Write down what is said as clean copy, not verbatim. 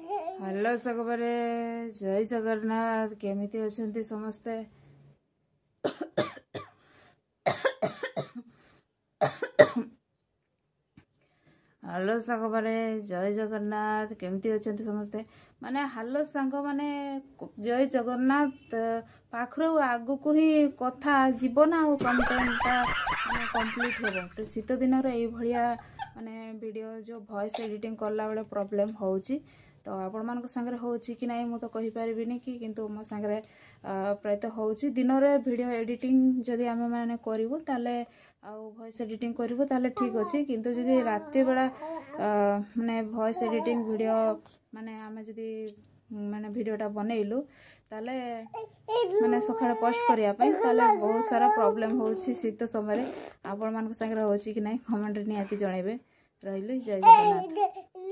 Hello सकबरे जय जगन्नाथ केमिति अछंती समस्ते हेलो सकबरे जय जगन्नाथ केमिति अछंती समस्ते माने हेलो सांग माने जय जगन्नाथ पाखरो आगु को ही कथा जीवन आ कंटेंटटा माने कंप्लीट हेबो तो शीत दिन रे एई भलिया माने वीडियो जो वॉइस एडिटिंग करला बेले प्रॉब्लम होउची तो आपण मान संगे होउची कि नहीं मु तो कहि परिबिनी कि किंतु मो संगे प्रायत होउची दिन रे वीडियो एडिटिंग जदि आमे माने करिवो ताले आ वॉइस एडिटिंग करिवो ताले ठीक अछि किंतु जदि राति बेला माने वॉइस एडिटिंग वीडियो माने आमे जदि माने वीडियोटा बनैलु ताले माने सखाळे पोस्ट करिया पई ताले बहुत सारा प्रॉब्लम होउची शीत समय रे आपण मान संगे होउची कि नहीं कमेंट रे नियाती जणैबे रहिली जय जगन्नाथ।